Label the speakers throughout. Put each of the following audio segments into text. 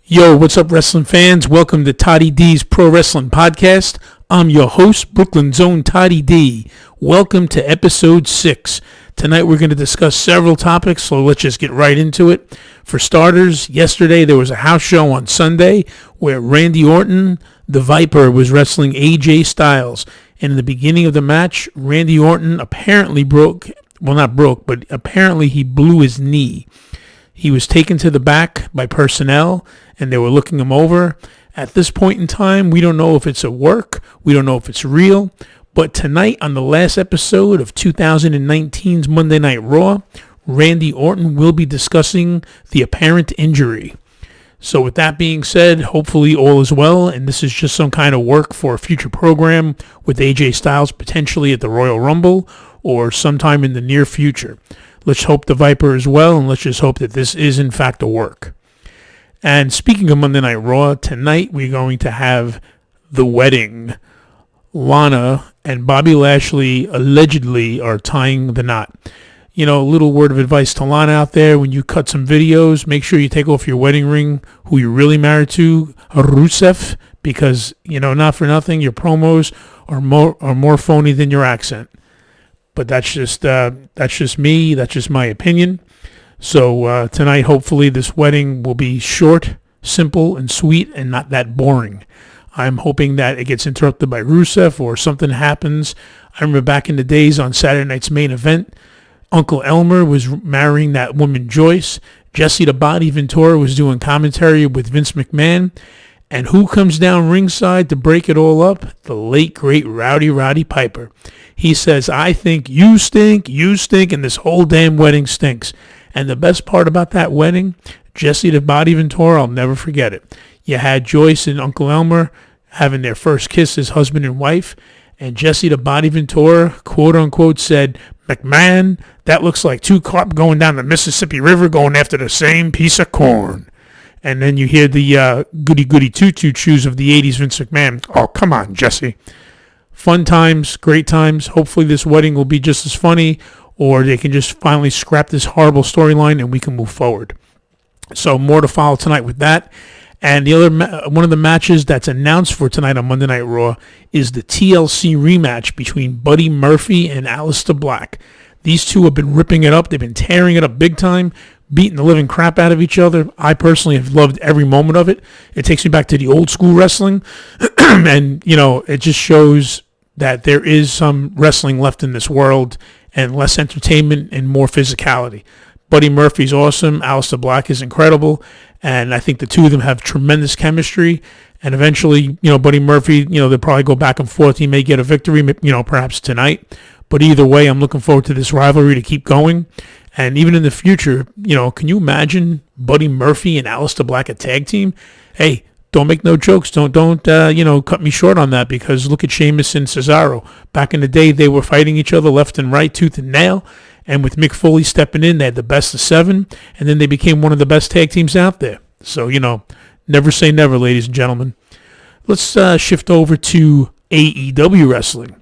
Speaker 1: Yo, what's up, wrestling fans? Welcome to Toddy D's Pro Wrestling Podcast. I'm your host, Brooklyn's own Toddy D. Welcome to episode 6. Tonight we're going to discuss several topics, so let's just get right into it. For starters, yesterday there was a house show on Sunday where Randy Orton, the Viper, was wrestling AJ Styles. And in the beginning of the match, Randy Orton apparently apparently he blew his knee. He was taken to the back by personnel, and they were looking him over. At this point in time, we don't know if it's a work. We don't know if it's real. But tonight, on the last episode of 2019's Monday Night Raw, Randy Orton will be discussing the apparent injury. So with that being said, hopefully all is well, and this is just some kind of work for a future program with AJ Styles potentially at the Royal Rumble or sometime in the near future. Let's hope the Viper is well, and let's just hope that this is, in fact, a work. And speaking of Monday Night Raw, tonight we're going to have the wedding. Lana and Bobby Lashley allegedly are tying the knot. You know, a little word of advice to Lana out there. When you cut some videos, make sure you take off your wedding ring, who you're really married to, Rusev, because, you know, not for nothing, your promos are more phony than your accent. But that's just me. That's just my opinion. So tonight, hopefully, this wedding will be short, simple, and sweet, and not that boring. I'm hoping that it gets interrupted by Rusev or something happens. I remember back in the days on Saturday night's main event, Uncle Elmer was marrying that woman Joyce. Jesse the Body Ventura was doing commentary with Vince McMahon. And who comes down ringside to break it all up? The late, great Roddy Piper. He says, I think you stink, and this whole damn wedding stinks. And the best part about that wedding, Jesse the Body Ventura, I'll never forget it. You had Joyce and Uncle Elmer having their first kiss as husband and wife. And Jesse the Body Ventura, quote unquote, said, McMahon, that looks like two carp going down the Mississippi River going after the same piece of corn. And then you hear the goody two-two shoes of the 80s Vince McMahon. Oh, come on, Jesse. Fun times, great times. Hopefully this wedding will be just as funny, or they can just finally scrap this horrible storyline and we can move forward. So more to follow tonight with that. And the other one of the matches that's announced for tonight on Monday Night Raw is the TLC rematch between Buddy Murphy and Aleister Black. These two have been ripping it up. They've been tearing it up big time, beating the living crap out of each other. I personally have loved every moment of it. It takes me back to the old school wrestling. And, you know, it just shows that there is some wrestling left in this world and less entertainment and more physicality. Buddy Murphy's awesome. Aleister Black is incredible. And I think the two of them have tremendous chemistry. And eventually, you know, Buddy Murphy, you know, they'll probably go back and forth. He may get a victory, you know, perhaps tonight. But either way, I'm looking forward to this rivalry to keep going. And even in the future, you know, can you imagine Buddy Murphy and Aleister Black a tag team? Hey, don't make no jokes. Don't cut me short on that, because look at Sheamus and Cesaro. Back in the day, they were fighting each other left and right, tooth and nail. And with Mick Foley stepping in, they had the best of 7. And then they became one of the best tag teams out there. So, you know, never say never, ladies and gentlemen. Let's shift over to AEW wrestling.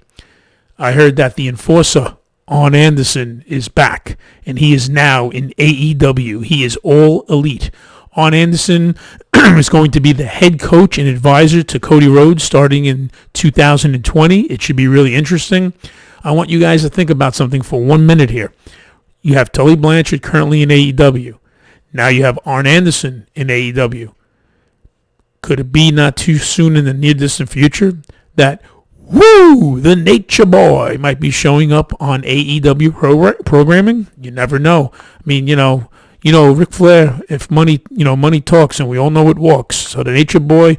Speaker 1: I heard that the Enforcer, Arn Anderson, is back, and he is now in AEW. He is all elite. Arn Anderson is going to be the head coach and advisor to Cody Rhodes starting in 2020. It should be really interesting. I want you guys to think about something for 1 minute here. You have Tully Blanchard currently in AEW. Now you have Arn Anderson in AEW. Could it be not too soon in the near-distant future that the Nature Boy might be showing up on AEW programming? You never know. I mean, you know, Ric Flair, if money talks, and we all know it walks. So the Nature Boy,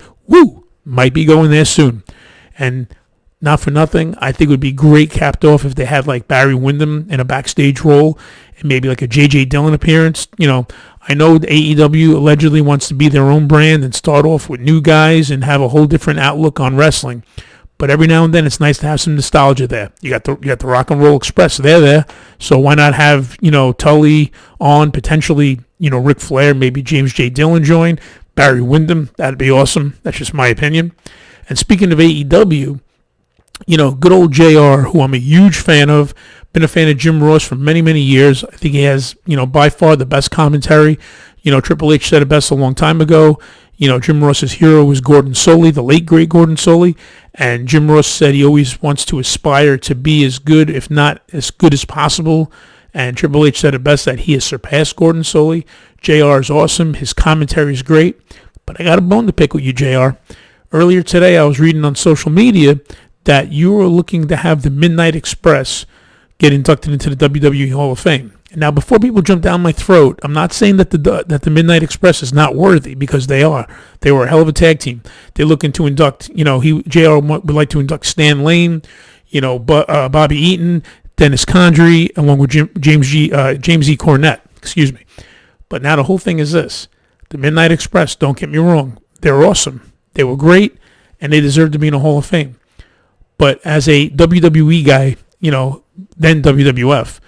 Speaker 1: might be going there soon. And not for nothing, I think it would be great capped off if they had like Barry Windham in a backstage role and maybe like a J.J. Dillon appearance. You know, I know the AEW allegedly wants to be their own brand and start off with new guys and have a whole different outlook on wrestling. But every now and then, it's nice to have some nostalgia there. You got the Rock and Roll Express. They're there. So why not have, you know, Tully on, potentially, you know, Ric Flair, maybe James J. Dillon join, Barry Windham. That'd be awesome. That's just my opinion. And speaking of AEW, you know, good old JR, who I'm a huge fan of, been a fan of Jim Ross for many, many years. I think he has, you know, by far the best commentary. You know, Triple H said it best a long time ago. Jim Ross's hero was Gordon Solie, the late great Gordon Solie, and Jim Ross said he always wants to aspire to be as good, if not as good as possible. And Triple H said it best that he has surpassed Gordon Solie. JR is awesome. His commentary is great. But I got a bone to pick with you, JR. Earlier today, I was reading on social media that you were looking to have the Midnight Express get inducted into the WWE Hall of Fame. Now, before people jump down my throat, I'm not saying that the Midnight Express is not worthy, because they are. They were a hell of a tag team. They're looking to induct, JR would like to induct Stan Lane, Bobby Eaton, Dennis Condrey, along with James E. Cornette. Excuse me. But now the whole thing is this. The Midnight Express, don't get me wrong, they're awesome. They were great, and they deserve to be in the Hall of Fame. But as a WWE guy, then WWF,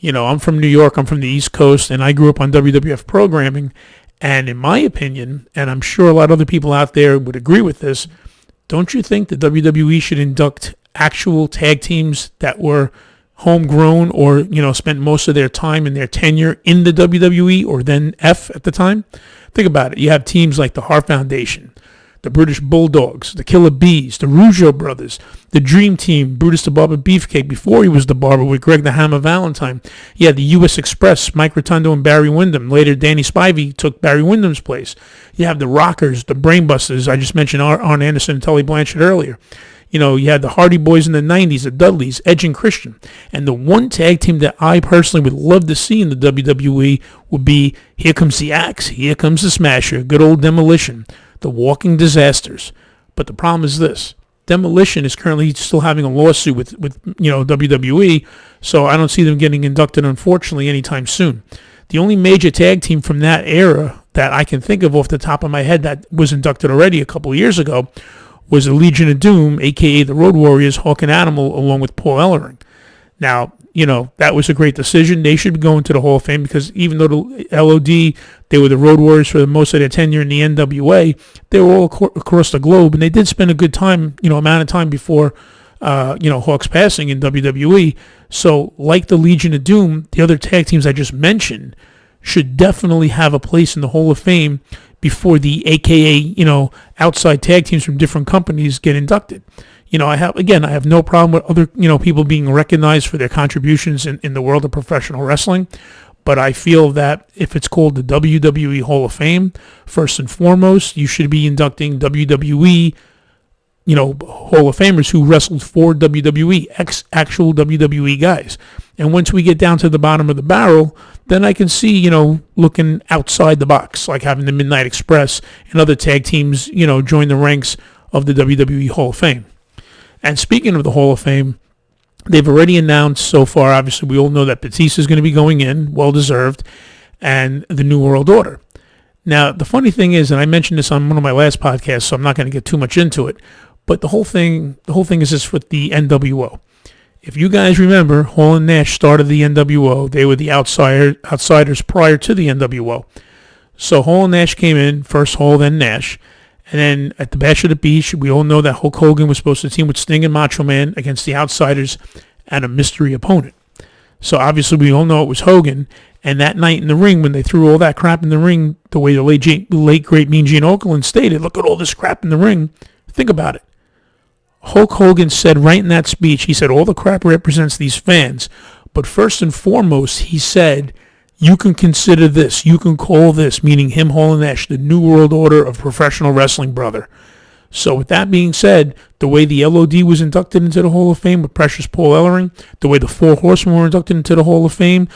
Speaker 1: I'm from New York, I'm from the East Coast, and I grew up on WWF programming. And in my opinion, and I'm sure a lot of other people out there would agree with this, don't you think the WWE should induct actual tag teams that were homegrown or, spent most of their time in their tenure in the WWE or then F at the time? Think about it. You have teams like the Hart Foundation, the British Bulldogs, the Killer Bees, the Rougeau Brothers, the Dream Team, Brutus the Barber Beefcake before he was the Barber with Greg the Hammer Valentine. You had the U.S. Express, Mike Rotundo and Barry Windham. Later, Danny Spivey took Barry Windham's place. You have the Rockers, the Brainbusters. I just mentioned Arn Anderson and Tully Blanchard earlier. You had the Hardy Boys in the 90s, the Dudleys, Edge and Christian. And the one tag team that I personally would love to see in the WWE would be, here comes the Axe, here comes the Smasher, good old Demolition, the Walking Disasters. But the problem is this. Demolition is currently still having a lawsuit with WWE, so I don't see them getting inducted, unfortunately, anytime soon. The only major tag team from that era that I can think of off the top of my head that was inducted already a couple of years ago was the Legion of Doom, a.k.a. the Road Warriors, Hawk and Animal, along with Paul Ellering. Now, that was a great decision. They should be going to the Hall of Fame because even though the LOD, they were the Road Warriors for most of their tenure in the NWA, they were all across the globe, and they did spend a good time, amount of time before, Hawk's passing in WWE. So, like the Legion of Doom, the other tag teams I just mentioned should definitely have a place in the Hall of Fame before the AKA, outside tag teams from different companies get inducted. I have no problem with other, people being recognized for their contributions in the world of professional wrestling. But I feel that if it's called the WWE Hall of Fame, first and foremost, you should be inducting WWE, Hall of Famers who wrestled for WWE, actual WWE guys. And once we get down to the bottom of the barrel, then I can see, looking outside the box, like having the Midnight Express and other tag teams, join the ranks of the WWE Hall of Fame. And speaking of the Hall of Fame, they've already announced so far, obviously we all know that Batista is going to be going in, well-deserved, and the New World Order. Now, the funny thing is, and I mentioned this on one of my last podcasts, so I'm not going to get too much into it, but the whole thing is this with the NWO. If you guys remember, Hall and Nash started the NWO. They were the outsiders prior to the NWO. So Hall and Nash came in, first Hall, then Nash. And then at the Bash of the Beach, we all know that Hulk Hogan was supposed to team with Sting and Macho Man against the outsiders and a mystery opponent. So obviously we all know it was Hogan. And that night in the ring, when they threw all that crap in the ring, the way the late great Mean Gene Okerlund stated, look at all this crap in the ring. Think about it. Hulk Hogan said right in that speech, he said all the crap represents these fans. But first and foremost, he said, you can consider this, you can call this, meaning him, Hall and Nash, the New World Order of professional wrestling, brother. So with that being said, the way the LOD was inducted into the Hall of Fame with Precious Paul Ellering, the way the Four Horsemen were inducted into the Hall of Fame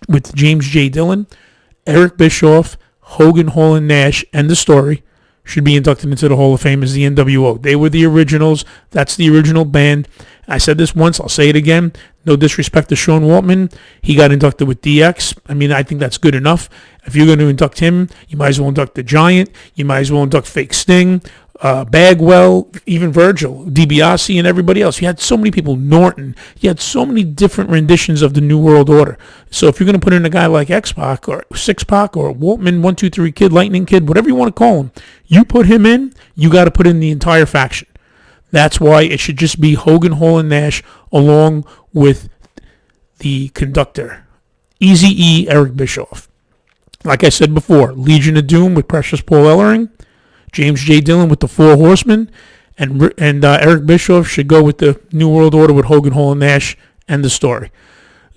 Speaker 1: with James J. Dillon, Eric Bischoff, Hogan, Hall and Nash, and the Story should be inducted into the Hall of Fame as the NWO. They were the originals. That's the original band. I said this once. I'll say it again. No disrespect to Sean Waltman. He got inducted with DX. I mean, I think that's good enough. If you're going to induct him, you might as well induct the Giant. You might as well induct Fake Sting, Bagwell, even Virgil, DiBiase, and everybody else. You had so many people, Norton. You had so many different renditions of the New World Order. So if you're going to put in a guy like X-Pac or Six-Pac or Waltman, 1-2-3 Kid, Lightning Kid, whatever you want to call him, you put him in, you got to put in the entire faction. That's why it should just be Hogan, Hall, and Nash along with the conductor, Eazy-E, Eric Bischoff. Like I said before, Legion of Doom with Precious Paul Ellering James J. Dillon with the Four Horsemen, and Eric Bischoff should go with the New World Order with Hogan, Hall, and Nash, and the story.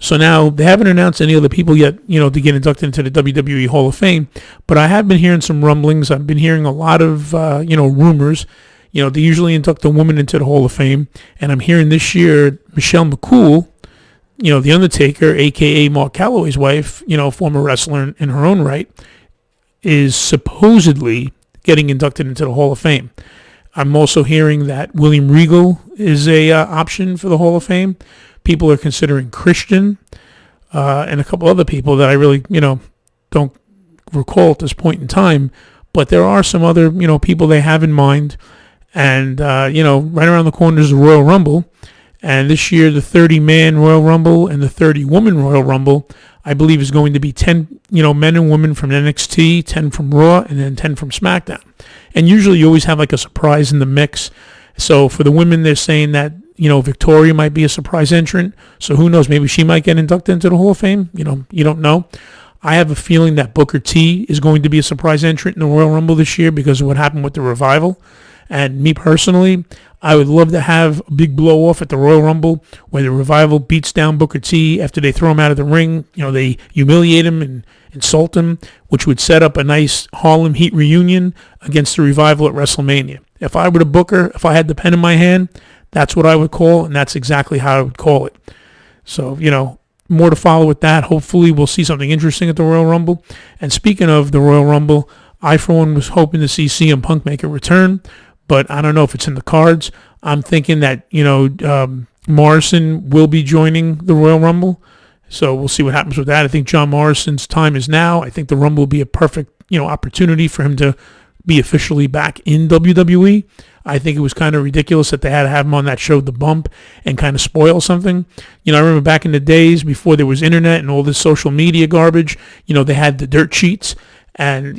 Speaker 1: So now they haven't announced any other people yet, to get inducted into the WWE Hall of Fame, but I have been hearing some rumblings. I've been hearing a lot of, rumors. They usually induct a woman into the Hall of Fame, and I'm hearing this year Michelle McCool, The Undertaker, a.k.a. Mark Calloway's wife, former wrestler in her own right, is supposedly getting inducted into the Hall of Fame. I'm also hearing that William Regal is a option for the Hall of Fame. People are considering Christian and a couple other people that I really, don't recall at this point in time. But there are some other, people they have in mind. And, right around the corner is the Royal Rumble. And this year, the 30-man Royal Rumble and the 30-woman Royal Rumble, I believe, is going to be 10, men and women from NXT, 10 from Raw, and then 10 from SmackDown. And usually you always have like a surprise in the mix. So for the women, they're saying that, Victoria might be a surprise entrant. So who knows? Maybe she might get inducted into the Hall of Fame. You don't know. I have a feeling that Booker T is going to be a surprise entrant in the Royal Rumble this year because of what happened with the Revival. And me personally, I would love to have a big blow-off at the Royal Rumble where the Revival beats down Booker T after they throw him out of the ring. They humiliate him and insult him, which would set up a nice Harlem Heat reunion against the Revival at WrestleMania. If I were the booker, if I had the pen in my hand, that's what I would call, and that's exactly how I would call it. So, more to follow with that. Hopefully we'll see something interesting at the Royal Rumble. And speaking of the Royal Rumble, I, for one, was hoping to see CM Punk make a return, but I don't know if it's in the cards. I'm thinking that, Morrison will be joining the Royal Rumble. So we'll see what happens with that. I think John Morrison's time is now. I think the Rumble will be a perfect, opportunity for him to be officially back in WWE. I think it was kind of ridiculous that they had to have him on that show, The Bump, and kind of spoil something. I remember back in the days before there was internet and all this social media garbage, they had the dirt sheets. And,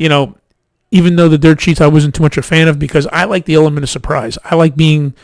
Speaker 1: even though the dirt sheets I wasn't too much a fan of because I like the element of surprise. I like being,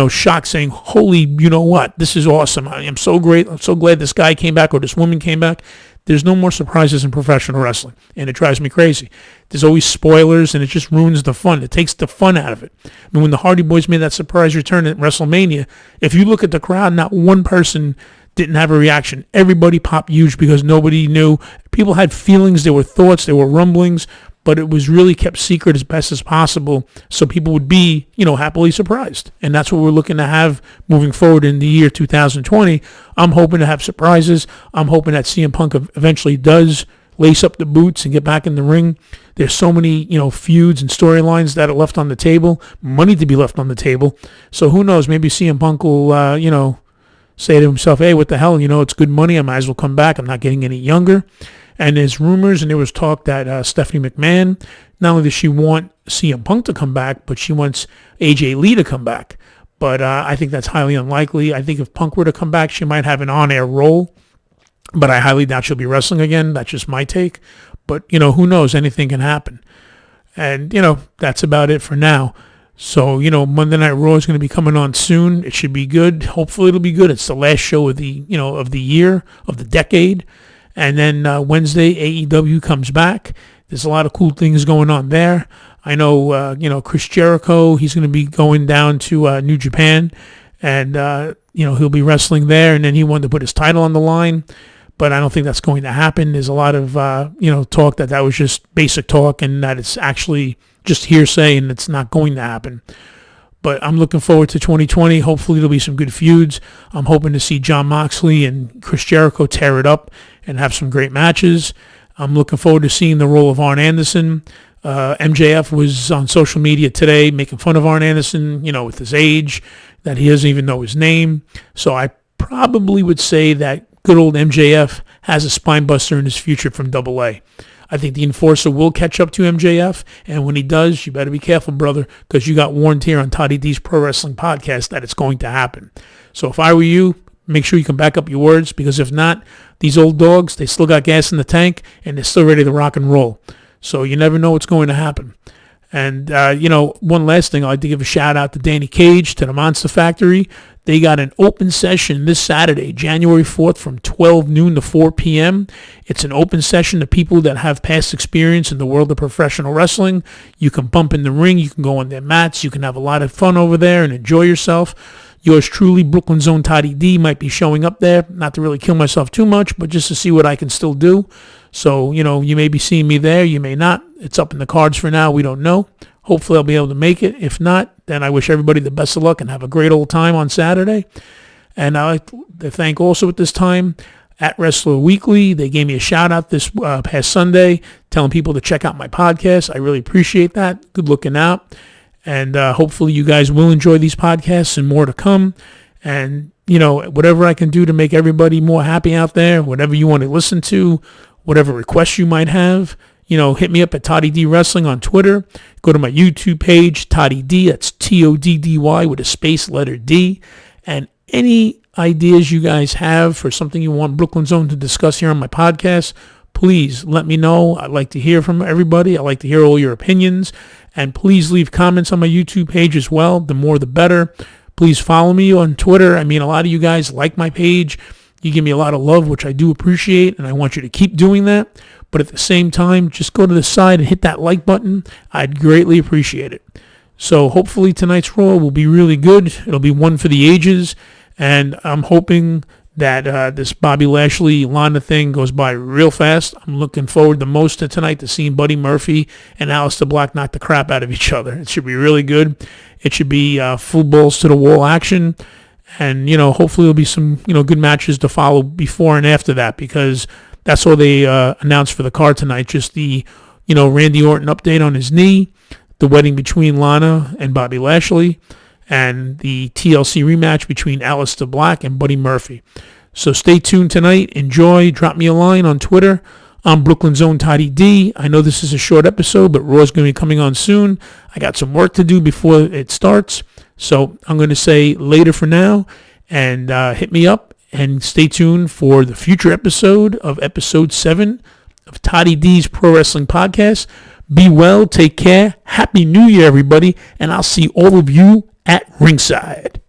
Speaker 1: shocked saying, holy, what, this is awesome. I am so great. I'm so glad this guy came back or this woman came back. There's no more surprises in professional wrestling, and it drives me crazy. There's always spoilers, and it just ruins the fun. It takes the fun out of it. I mean, when the Hardy Boys made that surprise return at WrestleMania, if you look at the crowd, not one person didn't have a reaction. Everybody popped huge because nobody knew. People had feelings. There were thoughts. There were rumblings. But it was really kept secret as best as possible so people would be, happily surprised. And that's what we're looking to have moving forward in the year 2020. I'm hoping to have surprises. I'm hoping that CM Punk eventually does lace up the boots and get back in the ring. There's so many, feuds and storylines that are left on the table, money to be left on the table. So who knows? Maybe CM Punk will, say to himself, hey, what the hell? It's good money. I might as well come back. I'm not getting any younger. And there's rumors and there was talk that Stephanie McMahon, not only does she want CM Punk to come back, but she wants AJ Lee to come back. But I think that's highly unlikely. I think if Punk were to come back, she might have an on-air role. But I highly doubt she'll be wrestling again. That's just my take. But, who knows? Anything can happen. And, that's about it for now. So, Monday Night Raw is going to be coming on soon. It should be good. Hopefully it'll be good. It's the last show of the, of the year, of the decade. And then Wednesday, AEW comes back. There's a lot of cool things going on there. I know, Chris Jericho, he's going to be going down to New Japan. And, he'll be wrestling there. And then he wanted to put his title on the line. But I don't think that's going to happen. There's a lot of, talk that was just basic talk and that it's actually just hearsay and it's not going to happen. But I'm looking forward to 2020. Hopefully there'll be some good feuds. I'm hoping to see Jon Moxley and Chris Jericho tear it up and have some great matches. I'm looking forward to seeing the role of Arn Anderson. MJF was on social media today making fun of Arn Anderson, with his age, that he doesn't even know his name. So I probably would say that good old MJF has a spine buster in his future from AA. I think the Enforcer will catch up to MJF, and when he does, you better be careful, brother, because you got warned here on Toddy D's Pro Wrestling Podcast that it's going to happen. So if I were you, make sure you can back up your words, because if not, these old dogs, they still got gas in the tank, and they're still ready to rock and roll. So you never know what's going to happen. And, one last thing, I'd like to give a shout out to Danny Cage, to the Monster Factory. They got an open session this Saturday, January 4th from 12 noon to 4 p.m. It's an open session to people that have past experience in the world of professional wrestling. You can bump in the ring. You can go on their mats. You can have a lot of fun over there and enjoy yourself. Yours truly, Brooklyn's own Toddy D, might be showing up there. Not to really kill myself too much, but just to see what I can still do. So, you may be seeing me there. You may not. It's up in the cards for now. We don't know. Hopefully I'll be able to make it. If not, then I wish everybody the best of luck and have a great old time on Saturday. And I'd like to thank also at this time at Wrestler Weekly. They gave me a shout out this past Sunday, telling people to check out my podcast. I really appreciate that. Good looking out. And hopefully you guys will enjoy these podcasts and more to come. And, whatever I can do to make everybody more happy out there, whatever you want to listen to, whatever requests you might have, hit me up at Toddy D Wrestling on Twitter. Go to my YouTube page, Toddy D. That's Toddy with a space letter D. And any ideas you guys have for something you want Brooklyn's Own to discuss here on my podcast, please let me know. I'd like to hear from everybody. I'd like to hear all your opinions. And please leave comments on my YouTube page as well. The more the better. Please follow me on Twitter. I mean, a lot of you guys like my page. You give me a lot of love, which I do appreciate, and I want you to keep doing that. But at the same time, just go to the side and hit that like button. I'd greatly appreciate it. So hopefully tonight's Raw will be really good. It'll be one for the ages. And I'm hoping that this Bobby Lashley Lana thing goes by real fast. I'm looking forward the most to tonight to seeing Buddy Murphy and Aleister Black knock the crap out of each other. It should be really good. It should be full balls to the wall action. And, hopefully there'll be some, good matches to follow before and after that, because that's all they announced for the card tonight. Just the, Randy Orton update on his knee, the wedding between Lana and Bobby Lashley, and the TLC rematch between Aleister Black and Buddy Murphy. So stay tuned tonight. Enjoy. Drop me a line on Twitter. I'm Brooklyn's own Toddy D. I know this is a short episode, but Raw's going to be coming on soon. I got some work to do before it starts. So I'm going to say later for now, and hit me up and stay tuned for the future episode of episode 7 of Toddy D's Pro Wrestling Podcast. Be well, take care, Happy New Year, everybody, and I'll see all of you at ringside.